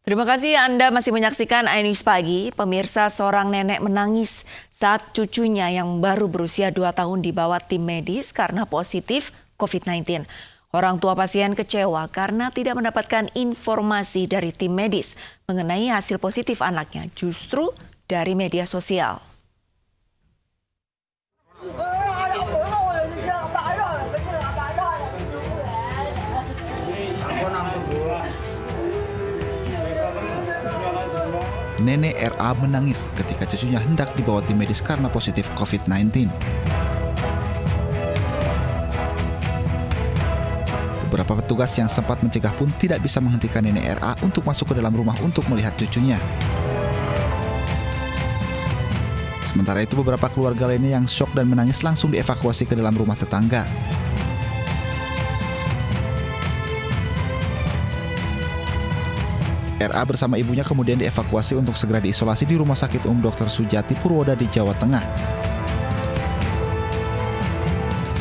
Terima kasih Anda masih menyaksikan iNews Pagi. Pemirsa, seorang nenek menangis saat cucunya yang baru berusia 2 tahun dibawa tim medis karena positif COVID-19. Orang tua pasien kecewa karena tidak mendapatkan informasi dari tim medis mengenai hasil positif anaknya, justru dari media sosial. Nenek RA menangis ketika cucunya hendak dibawa tim medis karena positif COVID-19. Beberapa petugas yang sempat mencegah pun tidak bisa menghentikan nenek RA untuk masuk ke dalam rumah untuk melihat cucunya. Sementara itu, beberapa keluarga lainnya yang syok dan menangis langsung dievakuasi ke dalam rumah tetangga. RA bersama ibunya kemudian dievakuasi untuk segera diisolasi di Rumah Sakit Umum Dr. Sujati Purwoda di Jawa Tengah.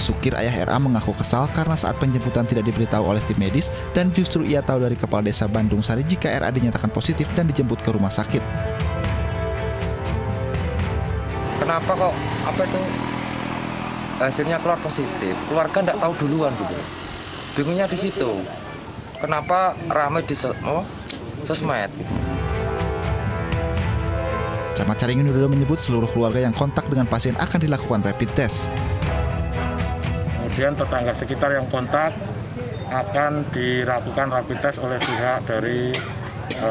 Sukir, ayah RA, mengaku kesal karena saat penjemputan tidak diberitahu oleh tim medis dan justru ia tahu dari Kepala Desa Bandung Sari jika RA dinyatakan positif dan dijemput ke rumah sakit. Kenapa kok hasilnya keluar positif? Keluarga nggak tahu duluan gitu. Bingungnya di situ. Kenapa ramai di sosmed gitu. Camat Caringin Widodo menyebut seluruh keluarga yang kontak dengan pasien akan dilakukan rapid test. Kemudian tetangga sekitar yang kontak akan dilakukan rapid test oleh pihak dari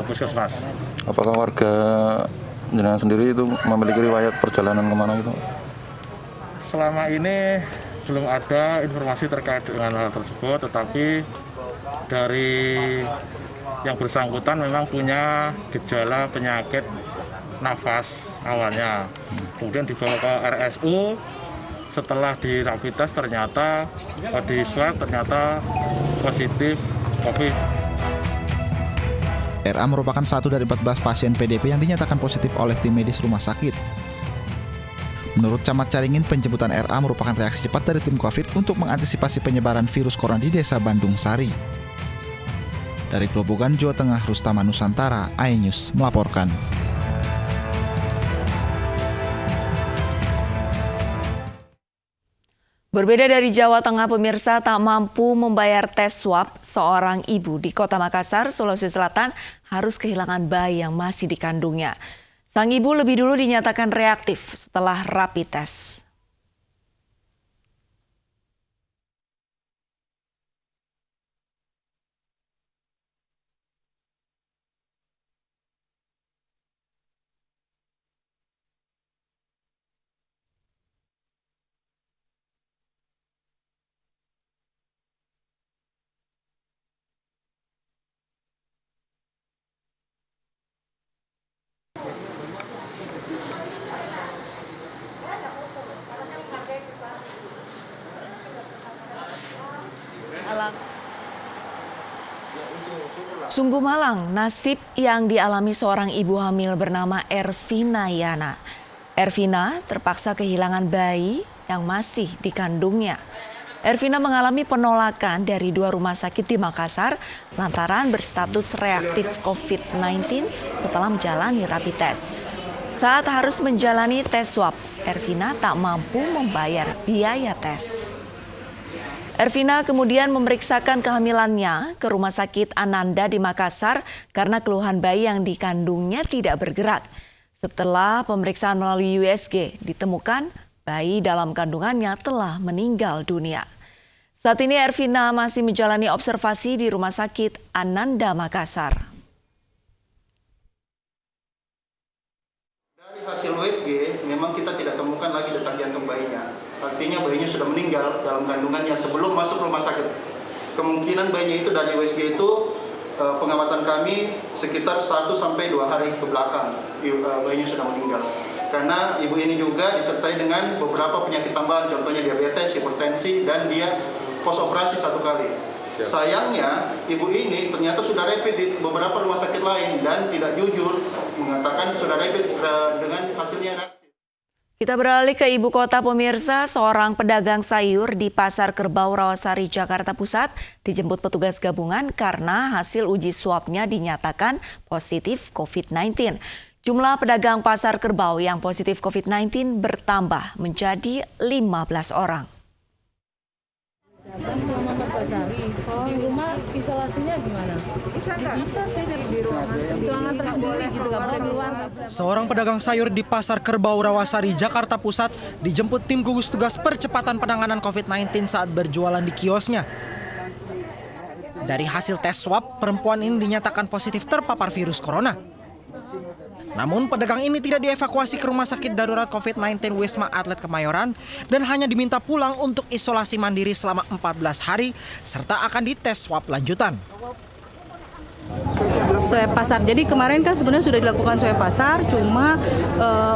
puskesmas. Apakah warga jenengan sendiri itu memiliki riwayat perjalanan kemana itu? Selama ini belum ada informasi terkait dengan hal tersebut, tetapi dari yang bersangkutan memang punya gejala penyakit nafas awalnya. Kemudian dibawa ke RSU, setelah di rapid test ternyata di swab ternyata positif COVID. RA merupakan satu dari 14 pasien PDP yang dinyatakan positif oleh tim medis rumah sakit. Menurut Camat Caringin, penjemputan RA merupakan reaksi cepat dari tim COVID untuk mengantisipasi penyebaran virus corona di Desa Bandung Sari. Dari Grobogan, Jawa Tengah, Rustama Nusantara, iNews melaporkan. Berbeda dari Jawa Tengah, pemirsa, tak mampu membayar tes swab, seorang ibu di Kota Makassar, Sulawesi Selatan harus kehilangan bayi yang masih dikandungnya. Sang ibu lebih dulu dinyatakan reaktif setelah rapid test. Sungguh malang nasib yang dialami seorang ibu hamil bernama Ervina Yana. Ervina terpaksa kehilangan bayi yang masih dikandungnya. Ervina mengalami penolakan dari 2 rumah sakit di Makassar lantaran berstatus reaktif COVID-19 setelah menjalani rapid test. Saat harus menjalani tes swab, Ervina tak mampu membayar biaya tes. Ervina kemudian memeriksakan kehamilannya ke Rumah Sakit Ananda di Makassar karena keluhan bayi yang dikandungnya tidak bergerak. Setelah pemeriksaan melalui USG, ditemukan bayi dalam kandungannya telah meninggal dunia. Saat ini Ervina masih menjalani observasi di Rumah Sakit Ananda Makassar. Dari hasil USG, memang kita tidak temukan lagi detak jantung bayinya. Artinya bayinya sudah meninggal dalam kandungannya sebelum masuk rumah sakit. Kemungkinan bayinya itu dari USG itu pengamatan kami sekitar 1-2 hari ke belakang bayinya sudah meninggal. Karena ibu ini juga disertai dengan beberapa penyakit tambahan, contohnya diabetes, hipertensi, dan dia pos operasi 1 kali. Sayangnya ibu ini ternyata sudah rapid di beberapa rumah sakit lain dan tidak jujur mengatakan sudah rapid dengan hasilnya. Kita beralih ke ibu kota pemirsa, seorang pedagang sayur di Pasar Kerbau Rawasari, Jakarta Pusat dijemput petugas gabungan karena hasil uji swabnya dinyatakan positif COVID-19. Jumlah pedagang Pasar Kerbau yang positif COVID-19 bertambah menjadi 15 orang. Selama 14 hari, di rumah isolasinya gimana? Bisa sih di ruangan tersendiri gitu, nggak boleh keluar. Seorang pedagang sayur di Pasar Kerbau Rawasari, Jakarta Pusat dijemput tim gugus tugas percepatan penanganan COVID-19 saat berjualan di kiosnya. Dari hasil tes swab, perempuan ini dinyatakan positif terpapar virus corona. Namun pedagang ini tidak dievakuasi ke rumah sakit darurat COVID-19 Wisma Atlet Kemayoran dan hanya diminta pulang untuk isolasi mandiri selama 14 hari serta akan dites swab lanjutan. Swab pasar. Jadi kemarin kan sebenarnya sudah dilakukan swab pasar, cuma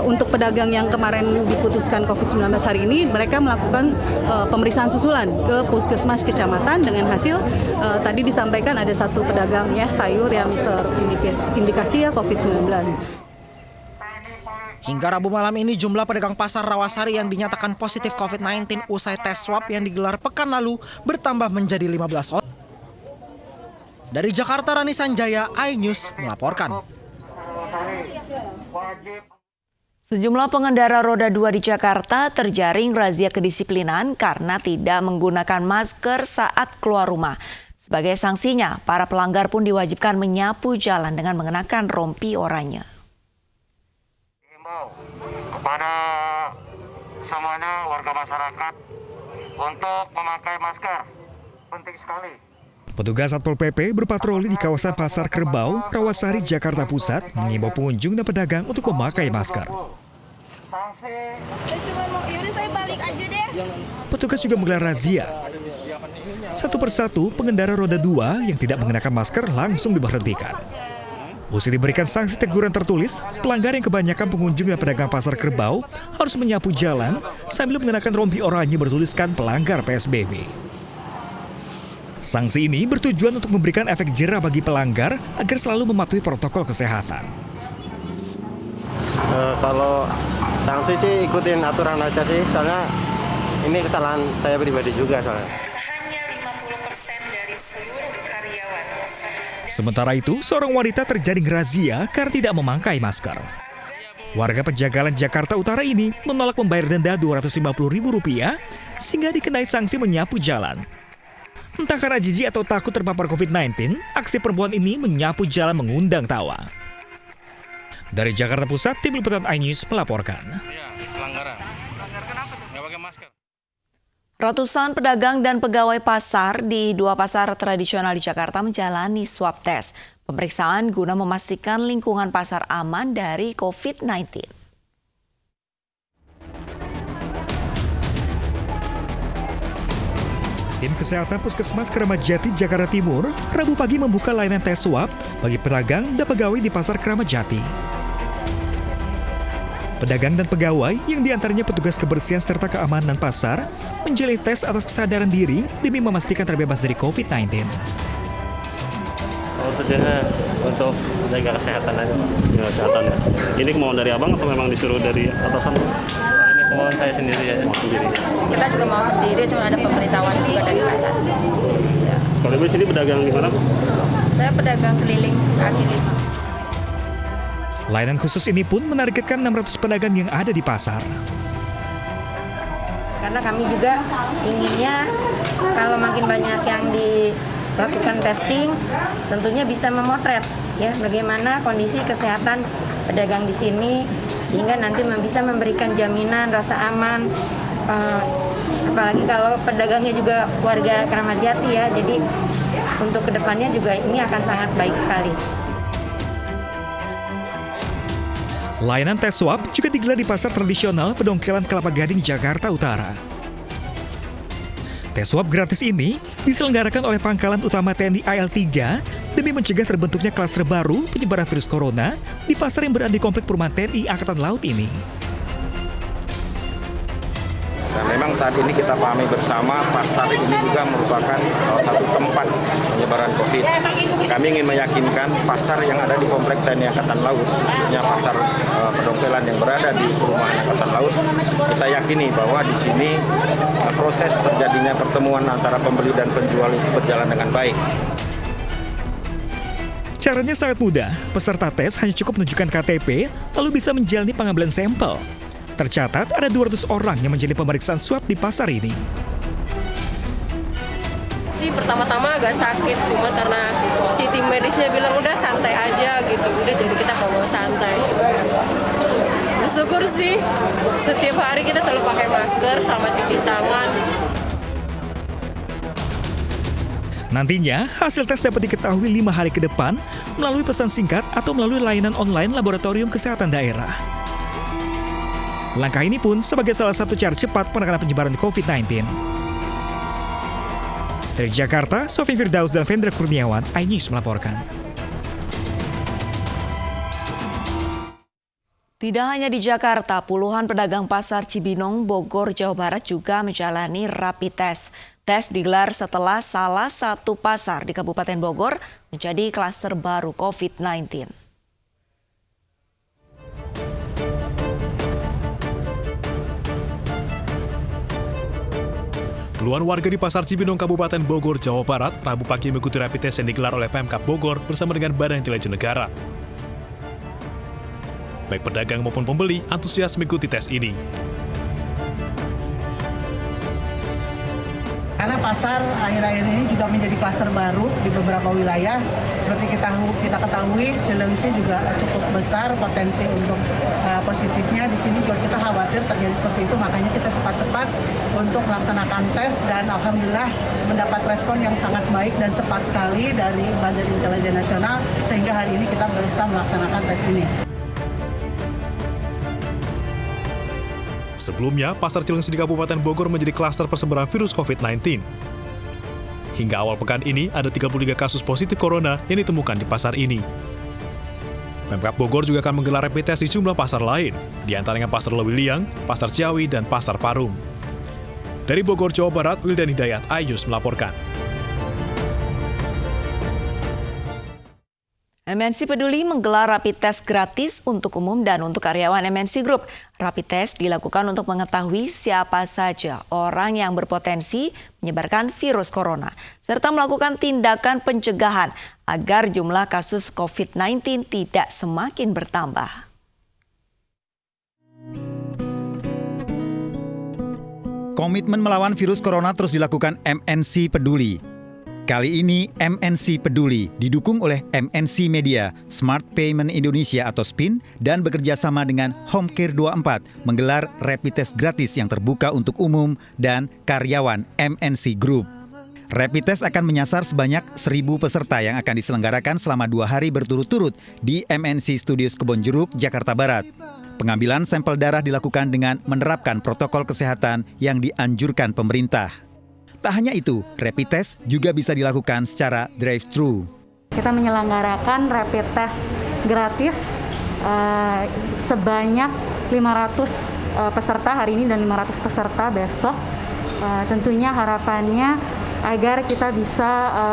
untuk pedagang yang kemarin diputuskan COVID-19 hari ini, mereka melakukan pemeriksaan susulan ke puskesmas kecamatan dengan hasil tadi disampaikan ada satu pedagang ya sayur yang terindikasi ya COVID-19. Hingga Rabu malam ini jumlah pedagang pasar Rawasari yang dinyatakan positif COVID-19 usai tes swab yang digelar pekan lalu bertambah menjadi 15 orang. Dari Jakarta, Rani Sanjaya, iNews melaporkan. Sejumlah pengendara roda 2 di Jakarta terjaring razia kedisiplinan karena tidak menggunakan masker saat keluar rumah. Sebagai sanksinya, para pelanggar pun diwajibkan menyapu jalan dengan mengenakan rompi oranye. Kepada semuanya warga masyarakat untuk memakai masker, penting sekali. Petugas Satpol PP berpatroli di kawasan Pasar Kerbau, Rawasari, Jakarta Pusat mengimbau pengunjung dan pedagang untuk memakai masker. Petugas juga menggelar razia. Satu persatu pengendara roda 2 yang tidak mengenakan masker langsung diberhentikan. Usai diberikan sanksi teguran tertulis, pelanggar yang kebanyakan pengunjung dan pedagang Pasar Kerbau harus menyapu jalan sambil mengenakan rompi oranye bertuliskan pelanggar PSBB. Sanksi ini bertujuan untuk memberikan efek jera bagi pelanggar agar selalu mematuhi protokol kesehatan. Kalau sanksi sih ikutin aturan aja sih, soalnya ini kesalahan saya pribadi juga soalnya. Sementara itu, seorang wanita terjaring razia karena tidak memakai masker. Warga Penjagalan Jakarta Utara ini menolak membayar denda Rp250.000 sehingga dikenai sanksi menyapu jalan. Entah karena jijik atau takut terpapar COVID-19, aksi perempuan ini menyapu jalan mengundang tawa. Dari Jakarta Pusat, Tim Liputan iNews melaporkan. Ratusan pedagang dan pegawai pasar di 2 pasar tradisional di Jakarta menjalani swab test. Pemeriksaan guna memastikan lingkungan pasar aman dari COVID-19. Tim Kesehatan Puskesmas Keramat Jati, Jakarta Timur, Rabu pagi membuka layanan tes swab bagi pedagang dan pegawai di Pasar Keramat Jati. Pedagang dan pegawai yang diantaranya petugas kebersihan serta keamanan pasar menjalani tes atas kesadaran diri demi memastikan terbebas dari COVID-19. Tujuannya untuk jaga kesehatan aja, Pak. Kesehatan. Ini kemauan dari abang atau memang disuruh dari atasan? Ini kemauan saya sendiri aja. Kita juga mau sendiri, cuma ada pemberitahuan juga dari pasar. Ya. Kalau ibu sini pedagang di mana? Saya pedagang keliling kaki lima. Layanan khusus ini pun menargetkan 600 pedagang yang ada di pasar. Karena kami juga inginnya kalau makin banyak yang dilakukan testing, tentunya bisa memotret ya bagaimana kondisi kesehatan pedagang di sini, sehingga nanti bisa memberikan jaminan rasa aman. Apalagi kalau pedagangnya juga warga Keramat Jati ya, jadi untuk kedepannya juga ini akan sangat baik sekali. Layanan tes swab juga digelar di pasar tradisional Pedongkelan Kelapa Gading, Jakarta Utara. Tes swab gratis ini diselenggarakan oleh Pangkalan Utama TNI AL 3 demi mencegah terbentuknya klaster baru penyebaran virus corona di pasar yang berada di komplek perumahan TNI Angkatan Laut ini. Nah, memang memang saat ini kita pahami bersama pasar ini juga merupakan salah satu tempat penyebaran COVID. Kami ingin meyakinkan pasar yang ada di Komplek TNI Angkatan Laut, khususnya pasar Pedongkelan yang berada di Perumahan Angkatan Laut, kita yakini bahwa di sini proses terjadinya pertemuan antara pembeli dan penjual itu berjalan dengan baik. Caranya sangat mudah. Peserta tes hanya cukup menunjukkan KTP, lalu bisa menjalani pengambilan sampel. Tercatat ada 200 orang yang menjalani pemeriksaan swab di pasar ini. Pertama-tama agak sakit, cuma karena si tim medisnya bilang udah santai aja gitu, udah jadi kita kalau mau santai. Bersyukur sih, setiap hari kita selalu pakai masker sama cuci tangan. Nantinya, hasil tes dapat diketahui 5 hari ke depan melalui pesan singkat atau melalui layanan online Laboratorium Kesehatan Daerah. Langkah ini pun sebagai salah satu cara cepat penanganan penyebaran COVID-19. Dari Jakarta, Sofi Firdaus dan Vendra Kurniawan, iNews melaporkan. Tidak hanya di Jakarta, puluhan pedagang pasar Cibinong, Bogor, Jawa Barat juga menjalani rapid test. Tes digelar setelah salah satu pasar di Kabupaten Bogor menjadi klaster baru COVID-19. Puluhan warga di Pasar Cibinong, Kabupaten Bogor, Jawa Barat, Rabu pagi mengikuti rapid test yang digelar oleh Pemkab Bogor bersama dengan Badan Intelijen Negara. Baik pedagang maupun pembeli antusias mengikuti tes ini. Karena pasar akhir-akhir ini juga menjadi klaster baru di beberapa wilayah. Seperti kita ketahui, Cilengsi juga cukup besar potensi untuk positifnya. Di sini juga kita khawatir terjadi seperti itu, makanya kita cepat-cepat untuk melaksanakan tes dan alhamdulillah mendapat respon yang sangat baik dan cepat sekali dari Badan Intelijen Nasional sehingga hari ini kita bisa melaksanakan tes ini. Sebelumnya, Pasar Cilengsi di Kabupaten Bogor menjadi klaster persebaran virus COVID-19. Hingga awal pekan ini, ada 33 kasus positif corona yang ditemukan di pasar ini. Pemkab Bogor juga akan menggelar rapid test di jumlah pasar lain, di antaranya Pasar Lewiliang, Pasar Ciawi, dan Pasar Parung. Dari Bogor, Jawa Barat, Wildan Hidayat, iNews melaporkan. MNC Peduli menggelar rapid test gratis untuk umum dan untuk karyawan MNC Group. Rapid test dilakukan untuk mengetahui siapa saja orang yang berpotensi menyebarkan virus corona, serta melakukan tindakan pencegahan agar jumlah kasus COVID-19 tidak semakin bertambah. Komitmen melawan virus corona terus dilakukan MNC Peduli. Kali ini MNC Peduli didukung oleh MNC Media, Smart Payment Indonesia atau SPIN, dan bekerja sama dengan Homecare 24 menggelar rapid test gratis yang terbuka untuk umum dan karyawan MNC Group. Rapid test akan menyasar sebanyak 1.000 peserta yang akan diselenggarakan selama 2 hari berturut-turut di MNC Studios Kebonjeruk, Jakarta Barat. Pengambilan sampel darah dilakukan dengan menerapkan protokol kesehatan yang dianjurkan pemerintah. Tak hanya itu, rapid test juga bisa dilakukan secara drive-thru. Kita menyelenggarakan rapid test gratis sebanyak 500 peserta hari ini dan 500 peserta besok. Tentunya harapannya agar kita bisa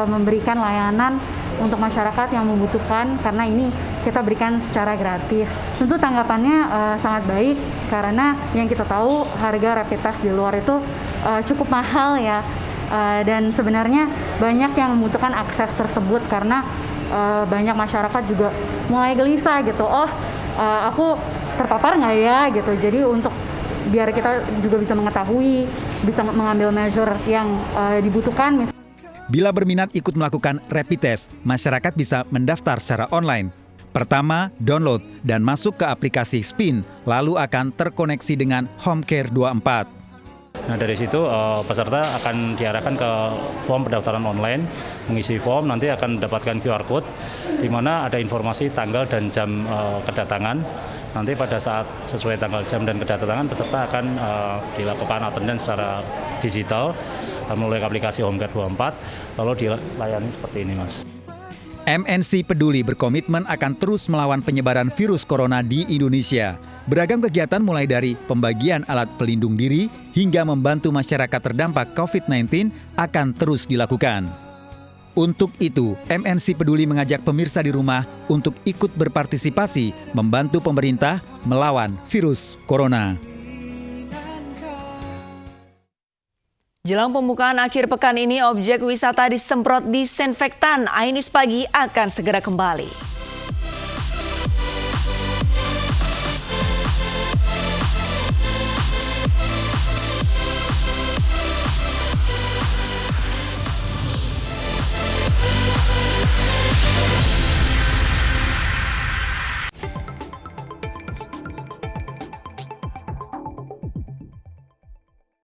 memberikan layanan untuk masyarakat yang membutuhkan, karena ini kita berikan secara gratis. Tentu tanggapannya sangat baik, karena yang kita tahu harga rapid test di luar itu cukup mahal ya. Dan sebenarnya banyak yang membutuhkan akses tersebut karena banyak masyarakat juga mulai gelisah gitu. Aku terpapar nggak ya gitu. Jadi untuk biar kita juga bisa mengetahui, bisa mengambil measure yang dibutuhkan. Bila berminat ikut melakukan rapid test, masyarakat bisa mendaftar secara online. Pertama, download dan masuk ke aplikasi SPIN, lalu akan terkoneksi dengan Homecare 24. Nah, dari situ peserta akan diarahkan ke form pendaftaran online, mengisi form, nanti akan mendapatkan QR code di mana ada informasi tanggal dan jam kedatangan. Nanti pada saat sesuai tanggal, jam, dan kedatangan, peserta akan dilakukan attendance secara digital melalui aplikasi Homecare 24, lalu dilayani seperti ini, Mas. MNC Peduli berkomitmen akan terus melawan penyebaran virus corona di Indonesia. Beragam kegiatan mulai dari pembagian alat pelindung diri hingga membantu masyarakat terdampak COVID-19 akan terus dilakukan. Untuk itu, MNC Peduli mengajak pemirsa di rumah untuk ikut berpartisipasi membantu pemerintah melawan virus corona. Jelang pembukaan akhir pekan ini, objek wisata disemprot disinfektan. Ainus Pagi akan segera kembali.